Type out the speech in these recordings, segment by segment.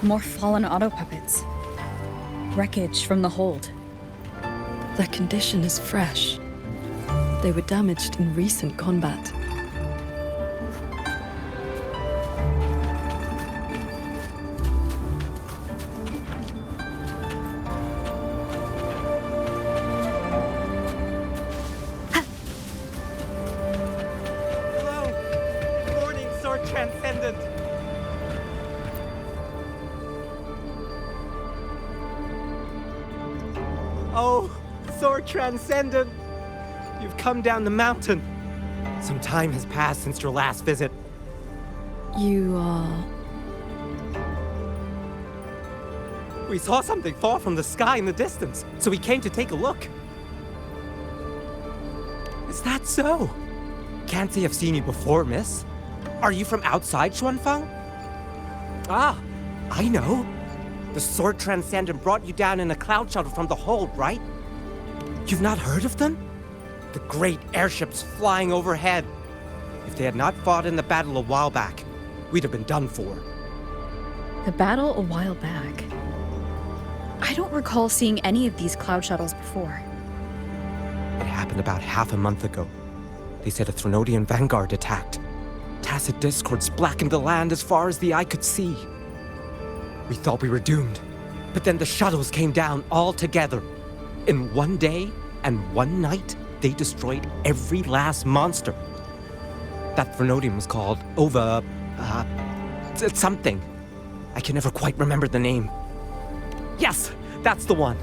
More fallen auto puppets. Wreckage from the hold. Their condition is fresh. They were damaged in recent combat. Hello! Good morning, Sword Transcendent! Oh, Sword Transcendent! You've come down the mountain. Some time has passed since your last visit. You are... We saw something fall from the sky in the distance, so we came to take a look. Is that so? Can't say I've seen you before, miss. Are you from outside Xuanfang? Ah, I know. The Sword Transcendent brought you down in a cloud shuttle from the hold, right? You've not heard of them? The great airships flying overhead. If they had not fought in the battle a while back, we'd have been done for. The battle a while back. I don't recall seeing any of these cloud shuttles before. It happened about half a month ago. They said a Threnodian vanguard attacked. Tacit discords blackened the land as far as the eye could see. We thought we were doomed, but then the shuttles came down all together. In one day and one night, they destroyed every last monster. That Threnodian was called something. I can never quite remember the name. Yes, that's the one.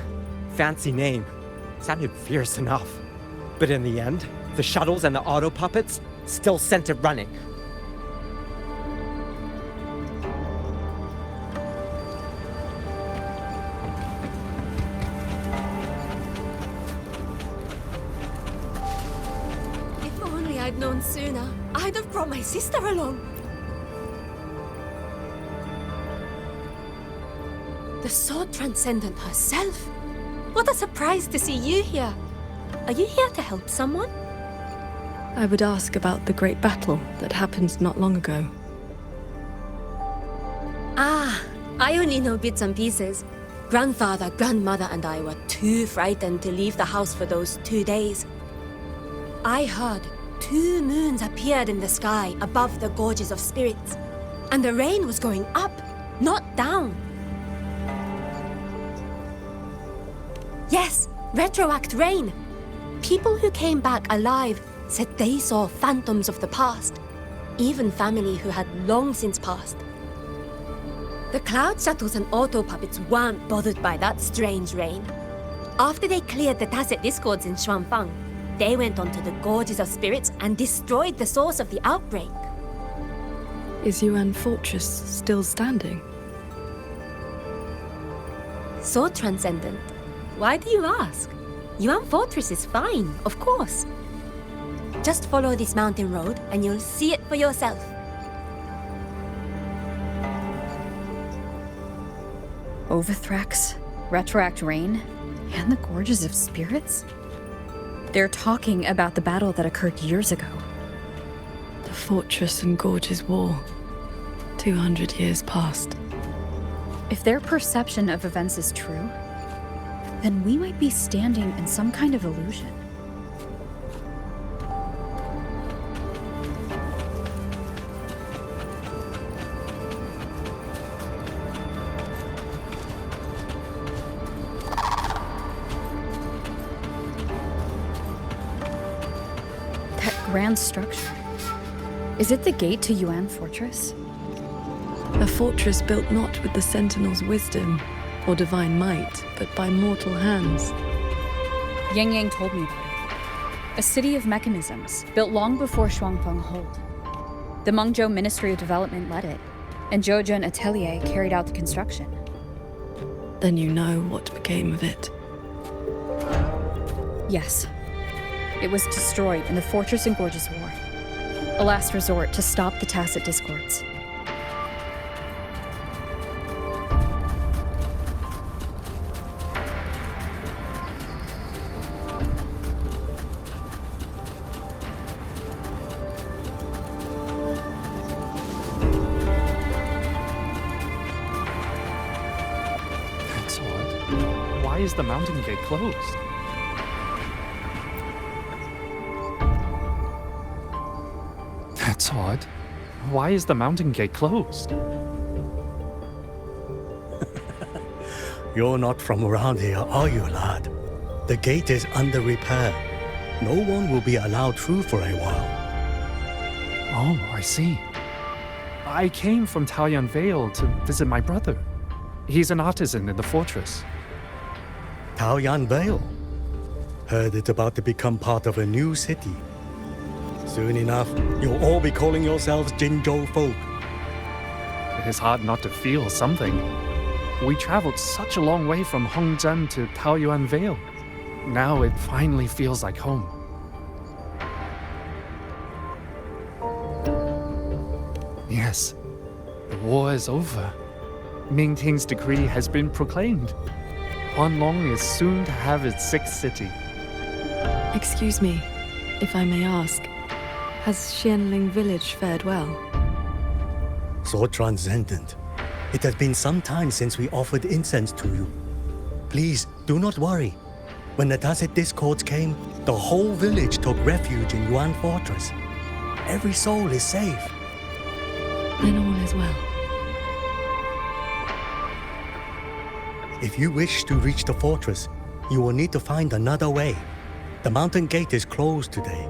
Fancy name. Sounded fierce enough. But in the end, the shuttles and the auto puppets still sent it running. If only I'd known sooner, I'd have brought my sister along. The Sword Transcendent herself. What a surprise to see you here. Are you here to help someone? I would ask about the great battle that happened not long ago. Ah, I only know bits and pieces. Grandfather, grandmother, and I were too frightened to leave the house for those 2 days. I heard 2 moons appeared in the sky above the gorges of spirits, and the rain was going up, not down. Yes, retroact rain. People who came back alive said they saw phantoms of the past, even family who had long since passed. The cloud shuttles and auto puppets weren't bothered by that strange rain. After they cleared the tacit discords in Xuanfang, they went onto the gorges of spirits and destroyed the source of the outbreak. Is Yuan Fortress still standing? So Transcendent, why do you ask? Yuan Fortress is fine, of course. Just follow this mountain road and you'll see it for yourself. Overthrax, Retroact Rain, and the Gorges of Spirits? They're talking about the battle that occurred years ago. The Fortress and Gorges War. 200 years past. If their perception of events is true, then we might be standing in some kind of illusion. That grand structure. Is it the gate to Yuan Fortress? A fortress built not with the Sentinel's wisdom or divine might, but by mortal hands. Yang Yang told me about it. A city of mechanisms, built long before Xuanfang Hold. The Mengzhou Ministry of Development led it, and Zhouzhen Atelier carried out the construction. Then you know what became of it. Yes. It was destroyed in the Fortress and Gorges War. A last resort to stop the tacit discords. why is the mountain gate closed? That's odd. Why is the mountain gate closed? You're not from around here, are you, lad? The gate is under repair. No one will be allowed through for a while. Oh, I see. I came from Taoyuan Vale to visit my brother. He's an artisan in the fortress. Taoyuan Vale. Heard it's about to become part of a new city. Soon enough, you'll all be calling yourselves Jinzhou folk. It is hard not to feel something. We traveled such a long way from Hongzhen to Taoyuan Vale. Now it finally feels like home. Yes, the war is over. Ming Ting's decree has been proclaimed. Huanlong is soon to have its sixth city. Excuse me, if I may ask, has Xianling village fared well? So transcendent. It has been some time since we offered incense to you. Please, do not worry. When the Tacit Discords came, the whole village took refuge in Yuan Fortress. Every soul is safe. Then all is well. If you wish to reach the fortress, you will need to find another way. The mountain gate is closed today.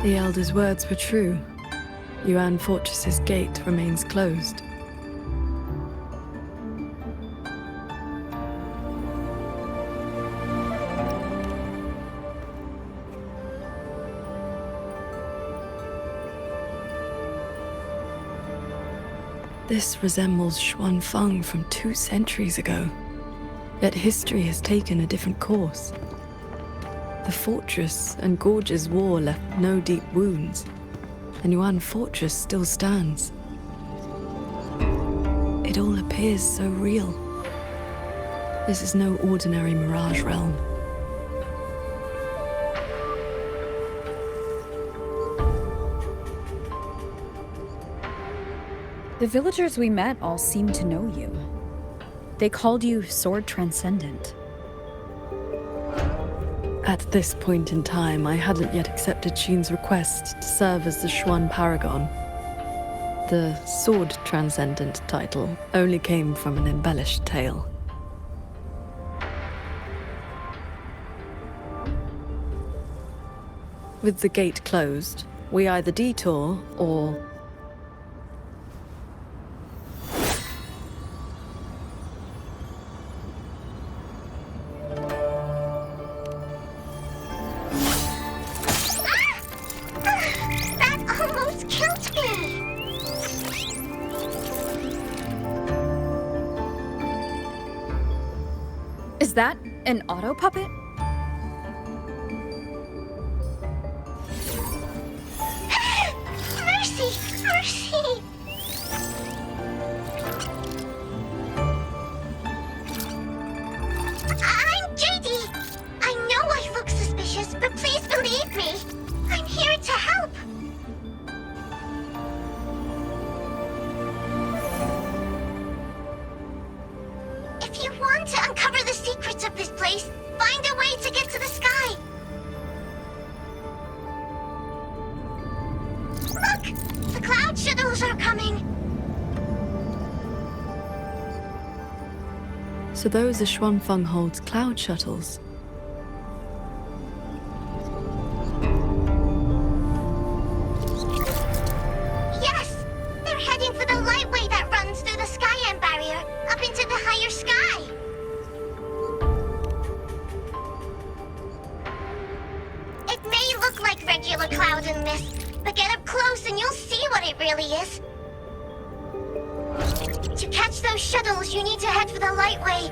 The elder's words were true. Yuan Fortress's gate remains closed. This resembles Xuanfeng from 2 centuries ago. Yet history has taken a different course. The fortress and Gorge's war left no deep wounds, and Yuan Fortress still stands. It all appears so real. This is no ordinary mirage realm. The villagers we met all seemed to know you. They called you Sword Transcendent. At this point in time, I hadn't yet accepted Xin's request to serve as the Xuan Paragon. The Sword Transcendent title only came from an embellished tale. With the gate closed, we either detour or... That almost killed me! Is that an auto puppet? Mercy! Mercy! I'm JD! I know I look suspicious, but please believe me! I'm here to help! If you want to uncover the secrets of this place, find a way to get to the sky! Look! The cloud shuttles are coming! So those are Xuanfeng holds cloud shuttles. Yes! They're heading for the lightway that runs through the Skyend barrier. may look like regular cloud and mist, but get up close and you'll see what it really is. To catch those shuttles, you need to head for the Lightway.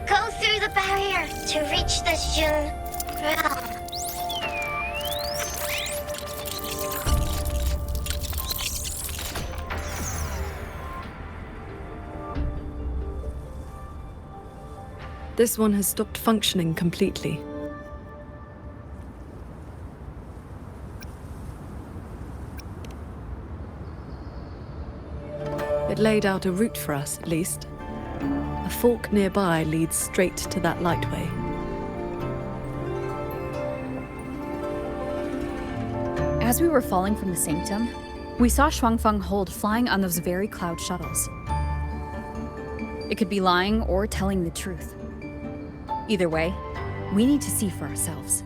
Go through the barrier to reach the Jun realm. This one has stopped functioning completely. It laid out a route for us, at least. A fork nearby leads straight to that lightway. As we were falling from the sanctum, we saw Shuangfeng Hold flying on those very cloud shuttles. It could be lying or telling the truth. Either way, we need to see for ourselves.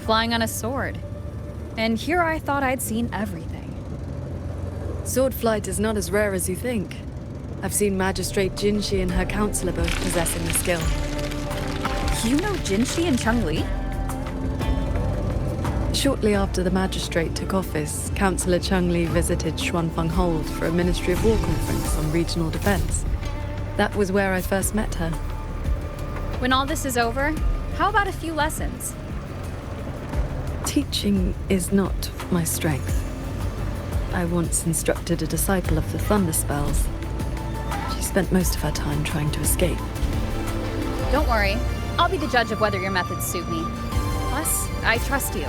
Flying on a sword. And here I thought I'd seen everything. Sword flight is not as rare as you think. I've seen Magistrate Jinshi and her counselor both possessing the skill. You know Jinshi and Changli? Shortly after the magistrate took office, Councillor Changli visited Xuanfeng Hold for a Ministry of War conference on regional defense. That was where I first met her. When all this is over, how about a few lessons? Teaching is not my strength. I once instructed a disciple of the Thunder Spells. She spent most of her time trying to escape. Don't worry, I'll be the judge of whether your methods suit me. Plus, I trust you.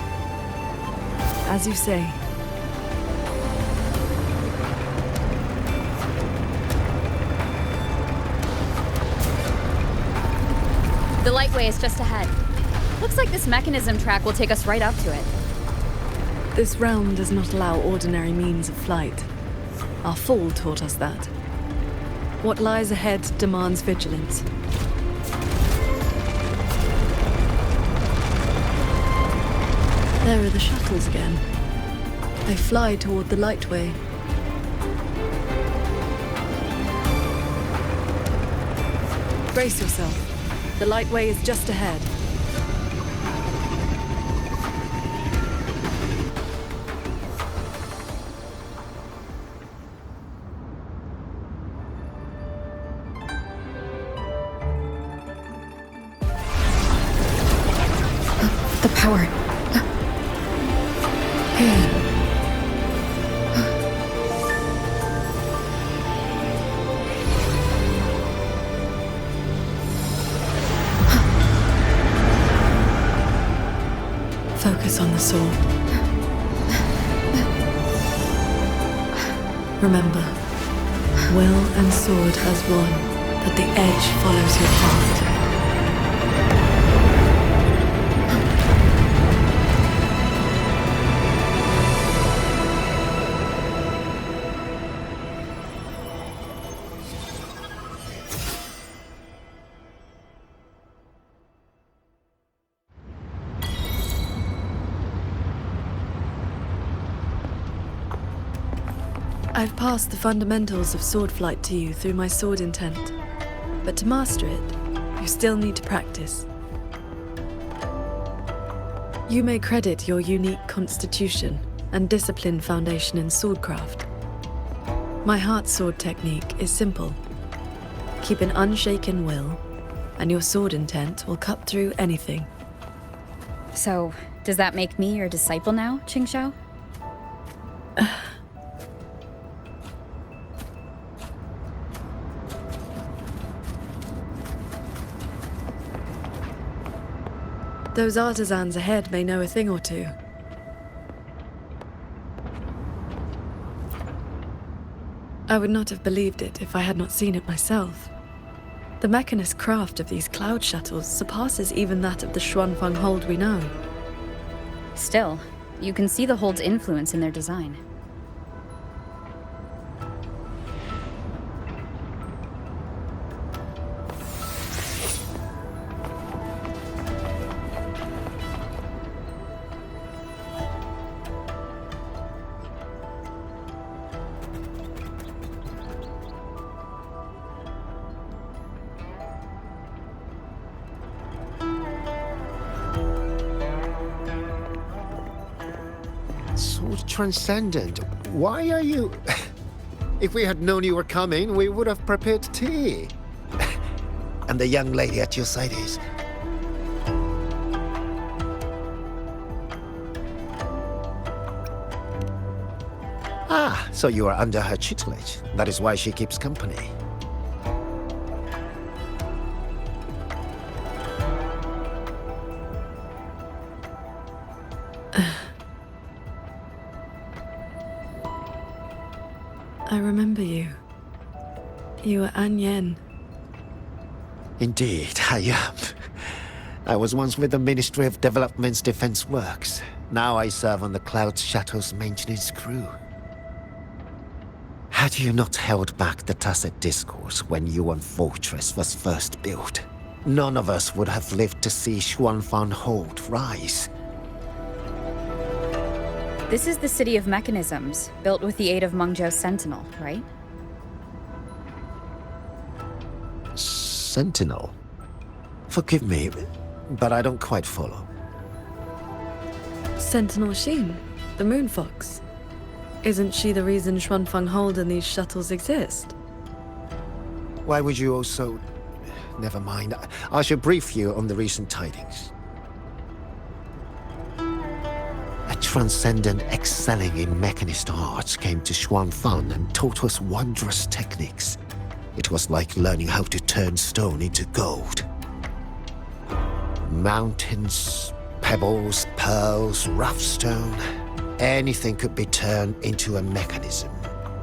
As you say. The Lightway is just ahead. Looks like this mechanism track will take us right up to it. This realm does not allow ordinary means of flight. Our fall taught us that. What lies ahead demands vigilance. There are the shuttles again. They fly toward the Lightway. Brace yourself. The Lightway is just ahead. The power. Focus on the sword. Remember, will and sword as one, but the edge follows your path. I've passed the fundamentals of sword flight to you through my sword intent, but to master it, you still need to practice. You may credit your unique constitution and disciplined foundation in swordcraft. My heart sword technique is simple. Keep an unshaken will, and your sword intent will cut through anything. So, does that make me your disciple now, Qingxiao? Those artisans ahead may know a thing or two. I would not have believed it if I had not seen it myself. The mechanist craft of these cloud shuttles surpasses even that of the Xuanfeng Hold we know. Still, you can see the Hold's influence in their design. Transcendent, why are you... If we had known you were coming, we would have prepared tea. And the young lady at your side is... Ah, so you are under her tutelage. That is why she keeps company. I remember you. You were An Yen. Indeed, I am. I was once with the Ministry of Development's Defense Works. Now I serve on the Cloud Shadow's maintenance crew. Had you not held back the Tacet Discourse when Yuan Fortress was first built, none of us would have lived to see Xuanfang Hold rise. This is the City of Mechanisms, built with the aid of Mengzhou's Sentinel, right? Sentinel? Forgive me, but I don't quite follow. Sentinel Sheen, the Moon Fox. Isn't she the reason Xuanfang Hold and these shuttles exist? Why would you also... Never mind. I should brief you on the recent tidings. A transcendent excelling in mechanist arts came to Xuanfang and taught us wondrous techniques. It was like learning how to turn stone into gold. Mountains, pebbles, pearls, rough stone. Anything could be turned into a mechanism.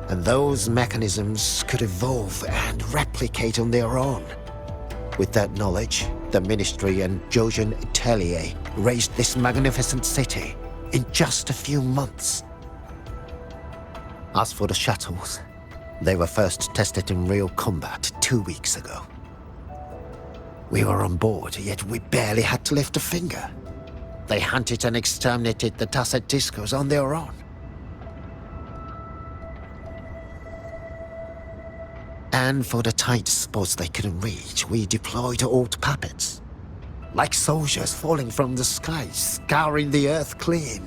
And those mechanisms could evolve and replicate on their own. With that knowledge, the Ministry and Zhejian Atelier raised this magnificent city in just a few months. As for the shuttles, they were first tested in real combat 2 weeks ago. We were on board, yet we barely had to lift a finger. They hunted and exterminated the Tacet Discos on their own. And for the tight spots they couldn't reach, we deployed old puppets. Like soldiers falling from the sky, scouring the earth clean.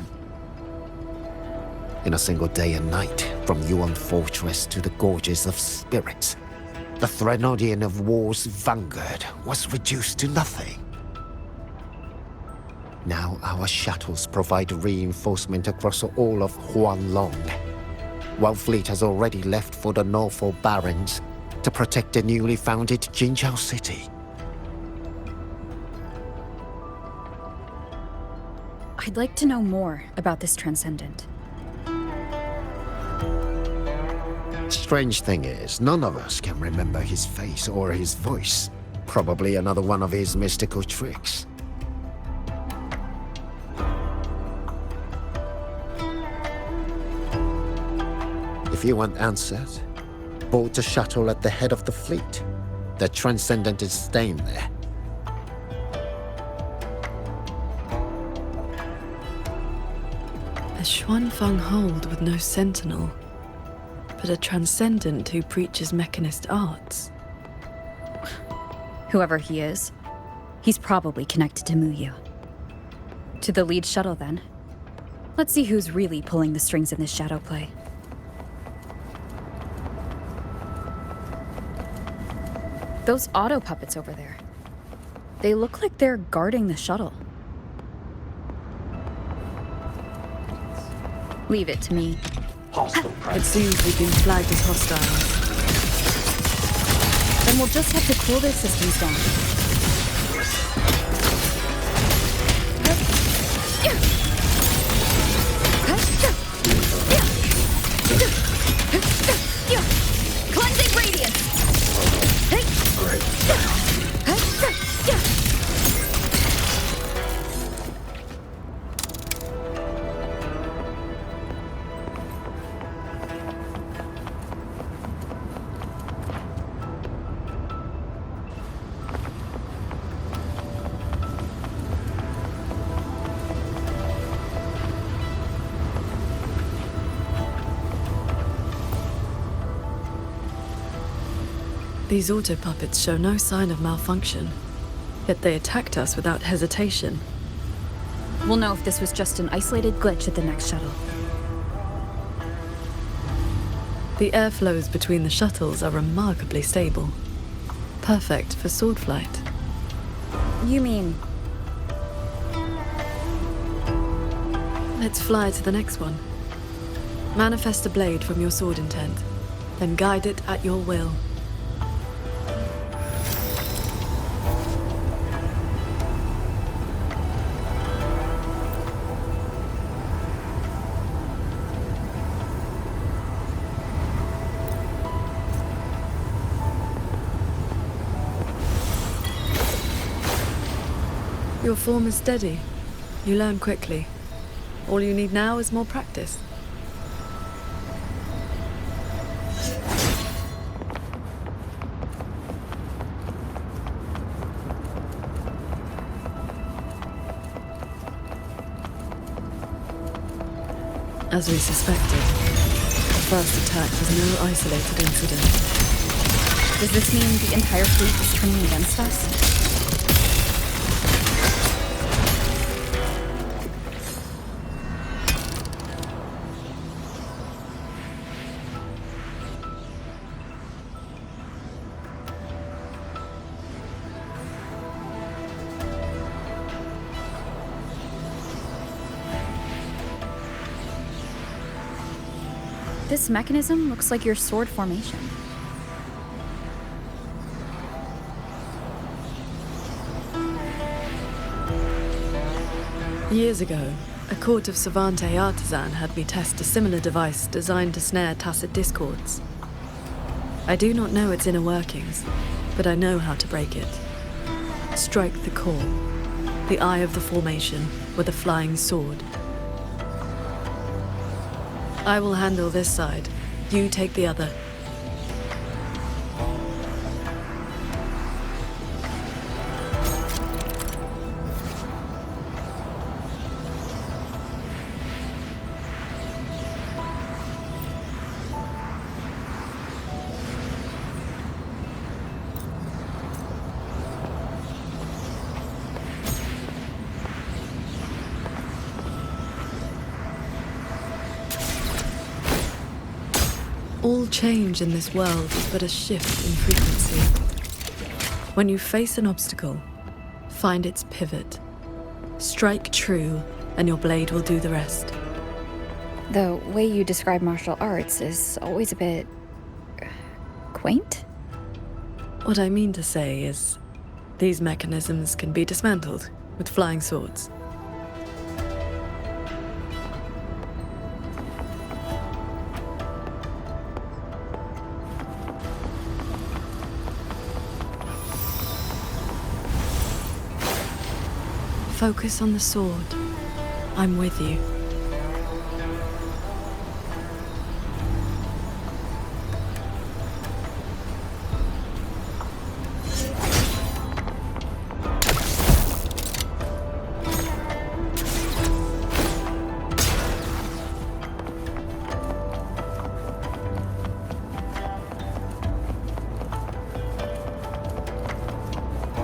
In a single day and night, from Yuan Fortress to the Gorges of Spirits, the Threnodian of War's vanguard was reduced to nothing. Now our shuttles provide reinforcement across all of Huanglong. One fleet has already left for the Norfolk Barrens to protect the newly founded Jinzhou city. I'd like to know more about this Transcendent. Strange thing is, none of us can remember his face or his voice. Probably another one of his mystical tricks. If you want answers, board the shuttle at the head of the fleet. The Transcendent is staying there. A Xuanfang Hold with no sentinel, but a Transcendent who preaches mechanist arts. Whoever he is, he's probably connected to Muyu. To the lead shuttle, then. Let's see who's really pulling the strings in this shadow play. Those auto puppets over there. They look like they're guarding the shuttle. Leave it to me. It seems we've been flagged as hostiles. Then we'll just have to cool their systems down. Cleansing radiance! These auto puppets show no sign of malfunction, yet they attacked us without hesitation. We'll know if this was just an isolated glitch at the next shuttle. The airflows between the shuttles are remarkably stable. Perfect for sword flight. You mean Let's fly to the next one. Manifest a blade from your sword intent, then guide it at your will. Your form is steady. You learn quickly. All you need now is more practice. As we suspected, the first attack was no isolated incident. Does this mean the entire fleet is turning against us? This mechanism looks like your sword formation. Years ago, a court of Savante artisan had me test a similar device designed to snare tacit discords. I do not know its inner workings, but I know how to break it. Strike the core, the eye of the formation, with a flying sword. I will handle this side. You take the other. All change in this world is but a shift in frequency. When you face an obstacle, find its pivot. Strike true, and your blade will do the rest. The way you describe martial arts is always a bit quaint. What I mean to say is, these mechanisms can be dismantled with flying swords. Focus on the sword. I'm with you.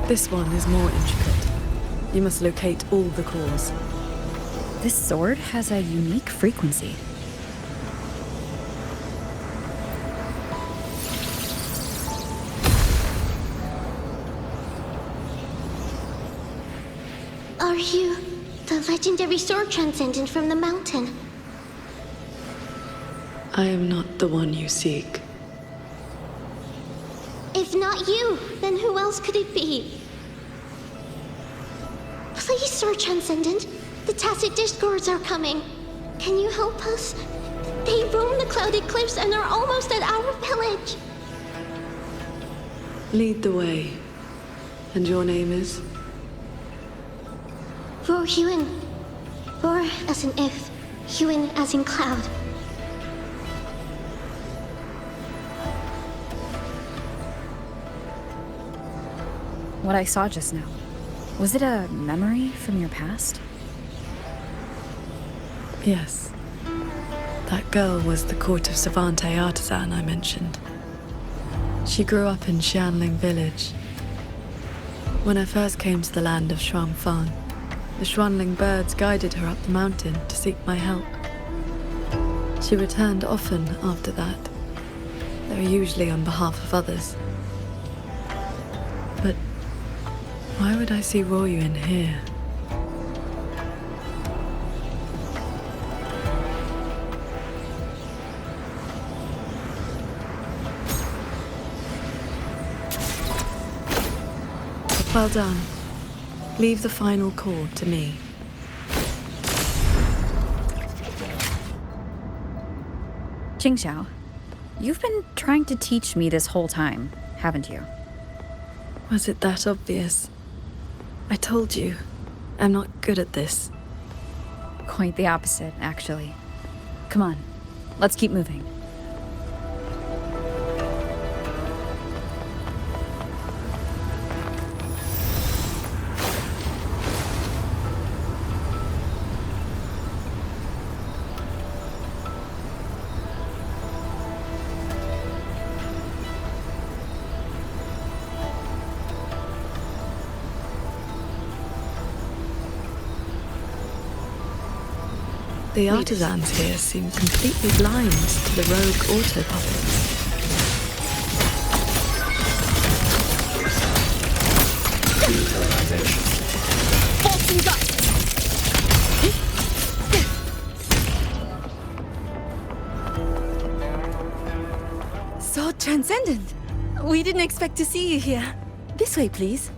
This one is more intricate. You must locate all the cores. This sword has a unique frequency. Are you the legendary sword transcendent from the mountain? I am not the one you seek. If not you, then who else could it be? Please, Sword Transcendent. The Tacit Discords are coming. Can you help us? They roam the clouded cliffs and are almost at our village. Lead the way. And your name is? Roar Huin. Roar as in if, Huin as in cloud. What I saw just now, was it a memory from your past? Yes. That girl was the court of Savante artisan I mentioned. She grew up in Xianling village. When I first came to the land of Shuangfang, the Xuanling birds guided her up the mountain to seek my help. She returned often after that, They're usually on behalf of others. But why would I see Royu in here? Well done. Leave the final chord to me. Qingxiao, you've been trying to teach me this whole time, haven't you? Was it that obvious? I told you, I'm not good at this. Quite the opposite, actually. Come on, let's keep moving. The artisans here seem completely blind to the rogue auto puppets. Bolts and guts! So transcendent! We didn't expect to see you here. This way, please.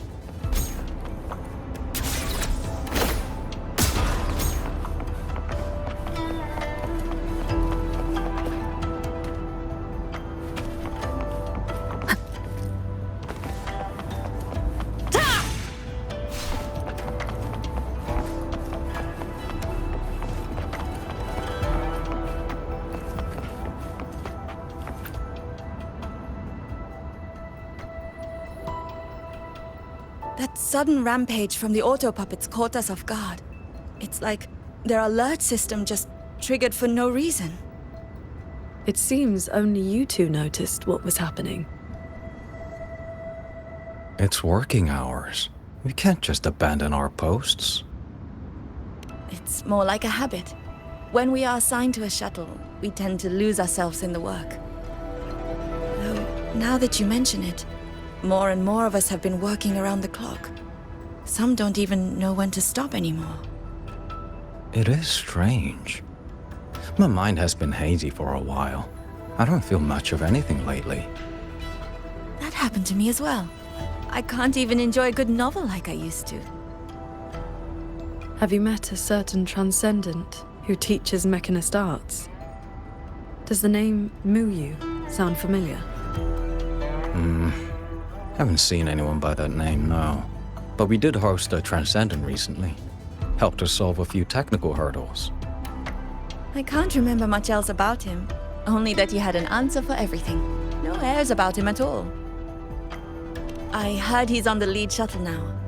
That sudden rampage from the auto puppets caught us off guard. It's like their alert system just triggered for no reason. It seems only you two noticed what was happening. It's working hours. We can't just abandon our posts. It's more like a habit. When we are assigned to a shuttle, we tend to lose ourselves in the work. Though, now that you mention it, more and more of us have been working around the clock. Some don't even know when to stop anymore. It is strange. My mind has been hazy for a while. I don't feel much of anything lately. That happened to me as well. I can't even enjoy a good novel like I used to. Have you met a certain transcendent who teaches mechanist arts? Does the name Muyu sound familiar? Haven't seen anyone by that name, no. But we did host a Transcendent recently. Helped us solve a few technical hurdles. I can't remember much else about him. Only that he had an answer for everything. No airs about him at all. I heard he's on the lead shuttle now.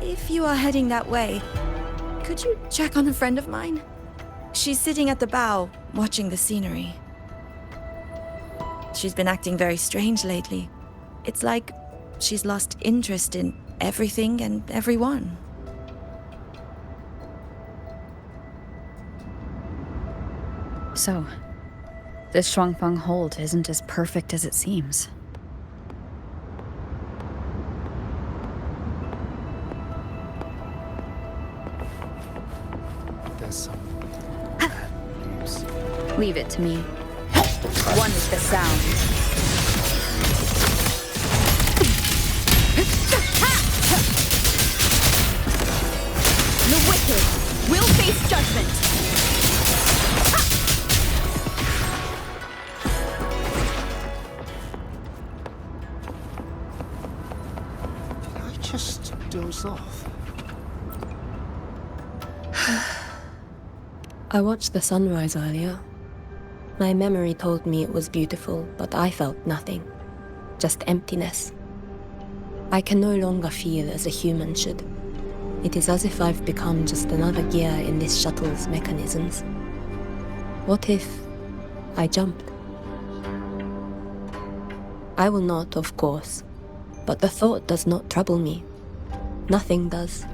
If you are heading that way, could you check on a friend of mine? She's sitting at the bow, watching the scenery. She's been acting very strange lately. It's like she's lost interest in everything and everyone. So, this Shuangfeng hold isn't as perfect as it seems. There's some bad news. Leave it to me. One is the sound. The wicked will face judgment. Did I just doze off? I watched the sunrise earlier. My memory told me it was beautiful, but I felt nothing. Just emptiness. I can no longer feel as a human should. It is as if I've become just another gear in this shuttle's mechanisms. What if I jumped? I will not, of course, but the thought does not trouble me. Nothing does.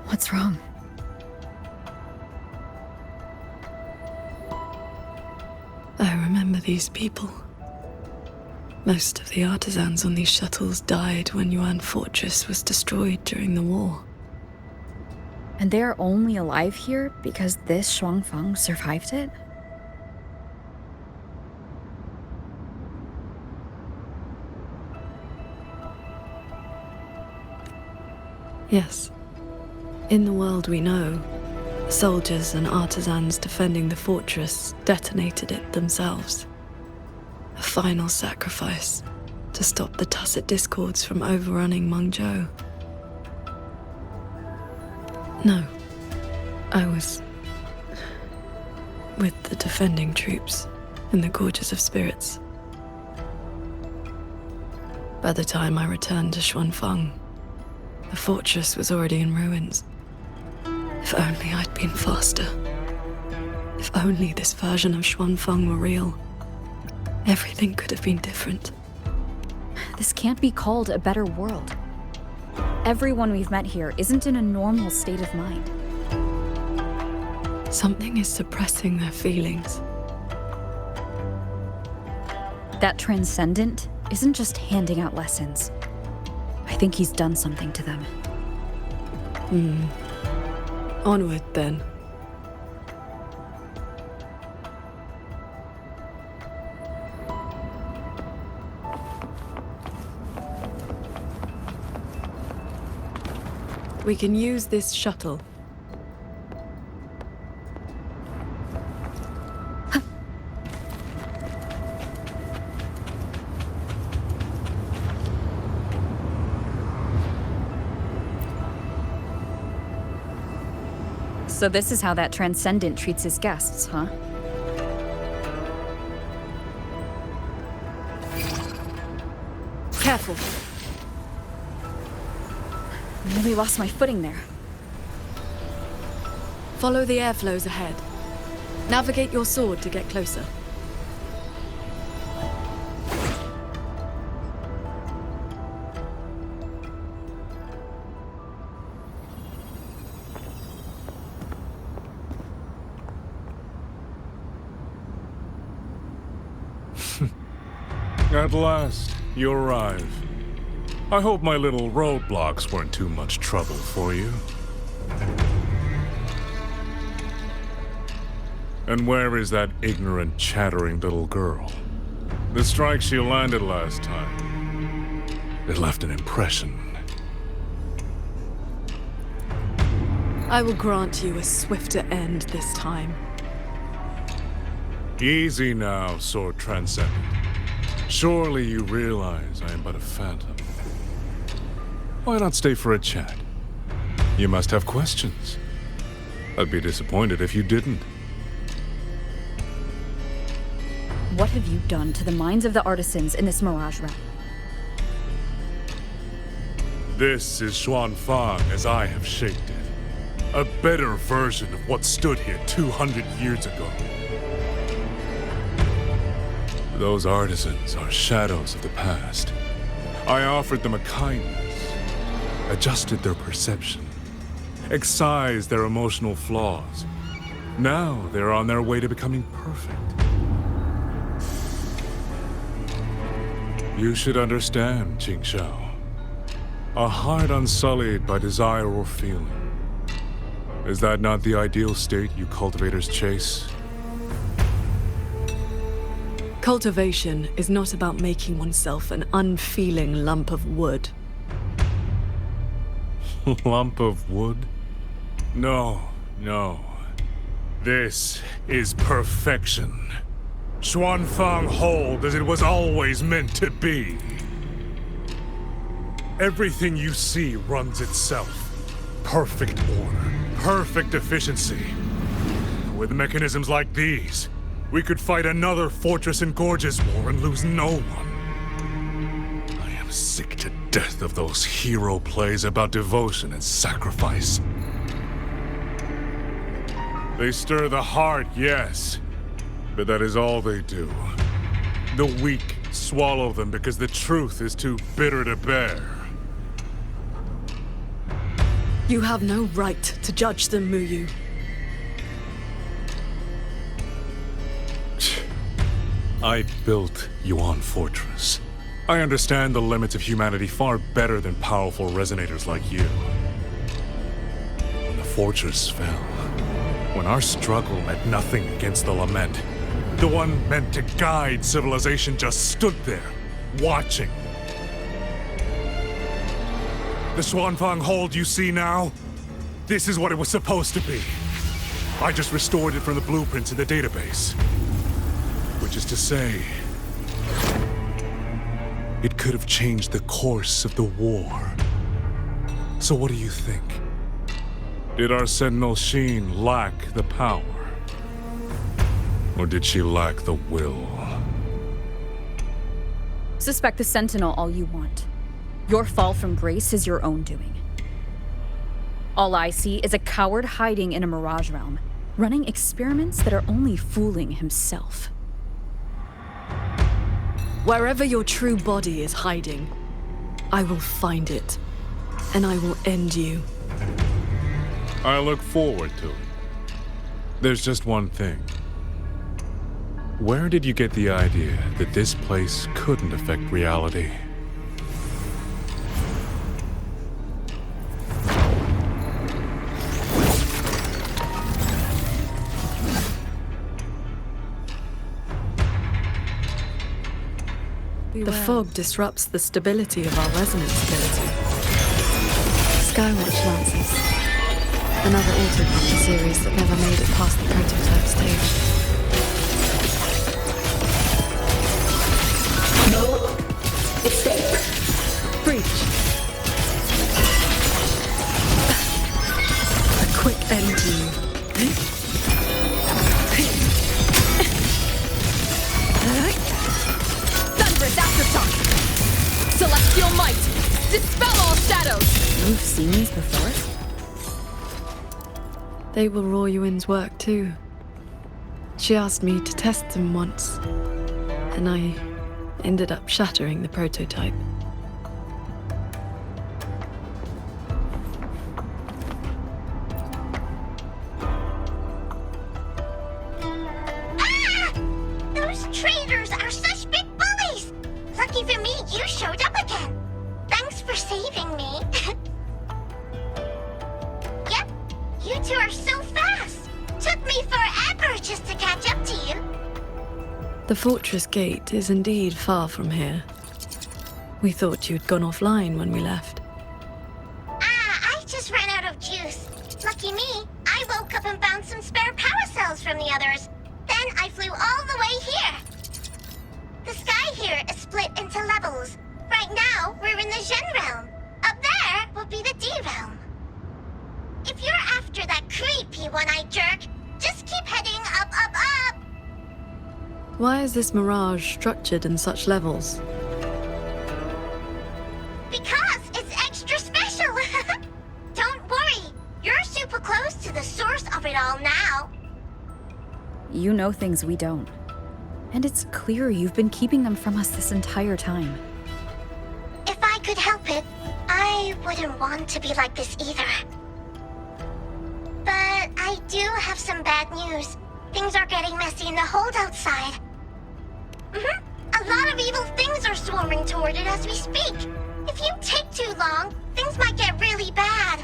What's wrong? I remember these people. Most of the artisans on these shuttles died when Yuan Fortress was destroyed during the war. And they're only alive here because this Shuangfang survived it? Yes. In the world we know, soldiers and artisans defending the fortress detonated it themselves. A final sacrifice to stop the Tacit Discords from overrunning Mengzhou. No, I was with the defending troops in the Gorges of Spirits. By the time I returned to Xuanfang, the fortress was already in ruins. If only I'd been faster. If only this version of Xuanfang were real. Everything could have been different. This can't be called a better world. Everyone we've met here isn't in a normal state of mind. Something is suppressing their feelings. That transcendent isn't just handing out lessons. I think he's done something to them. Onward, then. We can use this shuttle. So this is how that transcendent treats his guests, huh? Careful. Nearly lost my footing there. Follow the airflows ahead. Navigate your sword to get closer. At last, you arrive. I hope my little roadblocks weren't too much trouble for you. And where is that ignorant, chattering little girl? The strike she landed last time, it left an impression. I will grant you a swifter end this time. Easy now, Sword Transcendent. Surely you realize I am but a phantom. Why not stay for a chat? You must have questions. I'd be disappointed if you didn't. What have you done to the minds of the artisans in this Mirage realm? This is Xuanfang as I have shaped it. A better version of what stood here 200 years ago. Those artisans are shadows of the past. I offered them a kindness, adjusted their perception, excised their emotional flaws. Now they're on their way to becoming perfect. You should understand, Qingxiao. A heart unsullied by desire or feeling. Is that not the ideal state you cultivators chase? Cultivation is not about making oneself an unfeeling lump of wood. Lump of wood? No, no. This is perfection. Xuanfang hold as it was always meant to be. Everything you see runs itself. Perfect order, perfect efficiency. With mechanisms like these, we could fight another Fortress and Gorges war and lose no one. I am sick to death of those hero plays about devotion and sacrifice. They stir the heart, yes, but that is all they do. The weak swallow them because the truth is too bitter to bear. You have no right to judge them, Muyu. I built Yuan Fortress. I understand the limits of humanity far better than powerful resonators like you. When the fortress fell, when our struggle meant nothing against the lament, the one meant to guide civilization just stood there, watching. The Xuanfang hold you see now? This is what it was supposed to be. I just restored it from the blueprints in the database. Which is to say, it could have changed the course of the war. So what do you think? Did our Sentinel Sheen lack the power? Or did she lack the will? Suspect the Sentinel all you want. Your fall from grace is your own doing. All I see is a coward hiding in a mirage realm, running experiments that are only fooling himself. Wherever your true body is hiding, I will find it, and I will end you. I look forward to it. There's just one thing. Where did you get the idea that this place couldn't affect reality? The fog disrupts the stability of our resonance ability. Skywatch Lancers. Another autopilot series that never made it past the prototype stage. No escape. Breach. A quick end to you. Thunderous aftershock! Celestial might! Dispel all shadows! You've seen these before? They will Royuin's work too. She asked me to test them once, and I ended up shattering the prototype. Those traitors are such big bullies! Lucky for me, you showed up again. Thanks for saving me. Yep, you two are so fast. Took me forever just to catch up to you. The fortress gate is indeed far from here. We thought you'd gone offline when we left. I just ran out of juice. Lucky me, I woke up and found some spare power cells from the others. Then I flew all the way here. The sky here is split into levels. Right now, we're in the Zhen realm. Up there will be the D realm. If you're after that creepy one-eyed jerk, just keep heading up, up, up. Why is this mirage structured in such levels? Because it's extra special. Don't worry, you're super close to the source of it all now. You know things we don't. And it's clear you've been keeping them from us this entire time. If I could help it, I wouldn't want to be like this either. But I do have some bad news. Things are getting messy in the hold outside. A lot of evil things are swarming toward it as we speak. If you take too long, things might get really bad.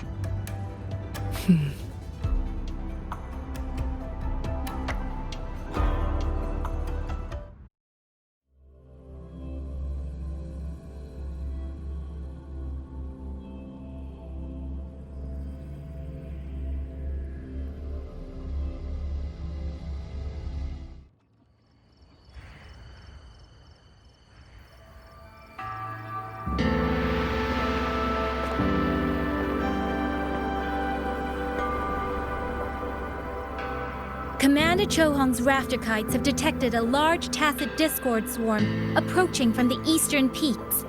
Commander Chohong's rafter kites have detected a large tacit discord swarm approaching from the eastern peaks.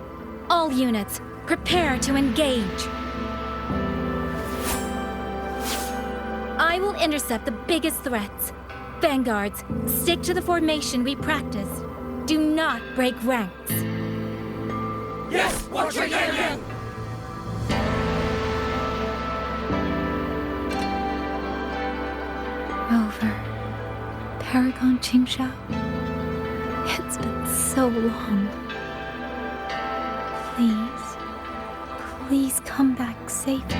All units, prepare to engage. I will intercept the biggest threats. Vanguards, stick to the formation we practiced. Do not break ranks. Yes, watch your Yan Yan! Paragon Qingshao. It's been so long. Please come back safely.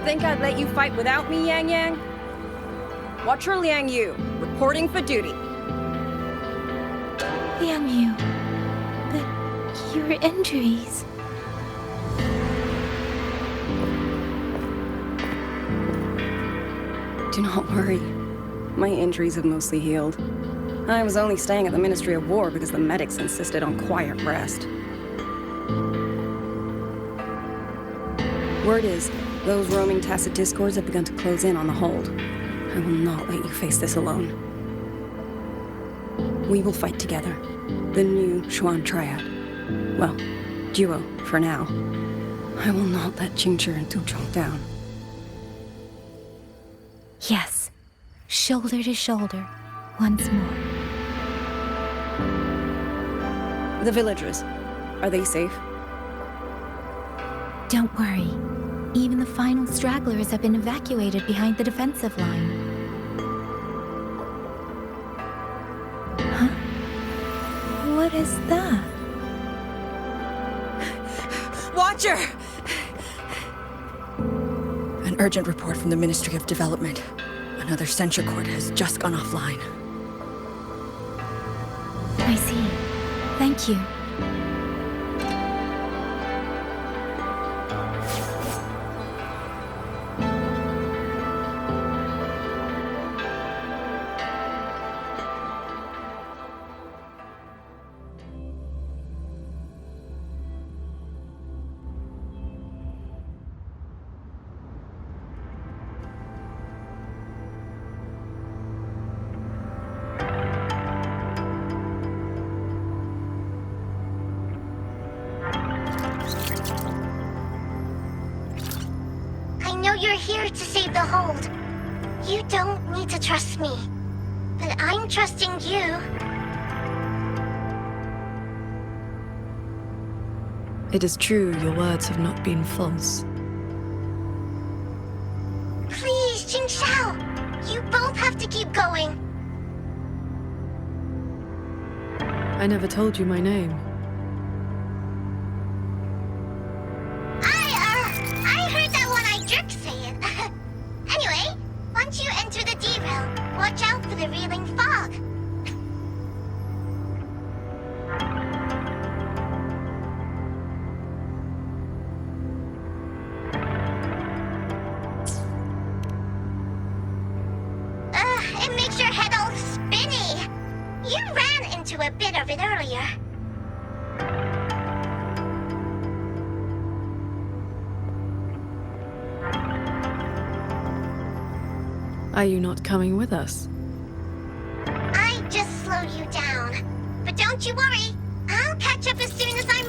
Think I'd let you fight without me, Yang Yang? Watcher Liang Yu, reporting for duty. Liang Yu, but your injuries... Do not worry. My injuries have mostly healed. I was only staying at the Ministry of War because the medics insisted on quiet rest. Word is, those roaming tacit discords have begun to close in on the hold. I will not let you face this alone. We will fight together. The new Xuan Triad. Well, duo, for now. I will not let Qingzhi and Tuzhong down. Yes, shoulder to shoulder, once more. The villagers, are they safe? Don't worry. Even the final stragglers have been evacuated behind the defensive line. Huh? What is that? Watcher! An urgent report from the Ministry of Development. Another censure court has just gone offline. I see. Thank you. You're here to save the hold. You don't need to trust me. But I'm trusting you. It is true your words have not been false. Please, Qingshao. You both have to keep going. I never told you my name. I heard that one-eyed jerk say it. Anyway, once you enter the derail, watch out for the reeling fog. It makes your head all spinny. You ran into a bit of it earlier. Are you not coming with us? I just slowed you down. But don't you worry. I'll catch up as soon as I'm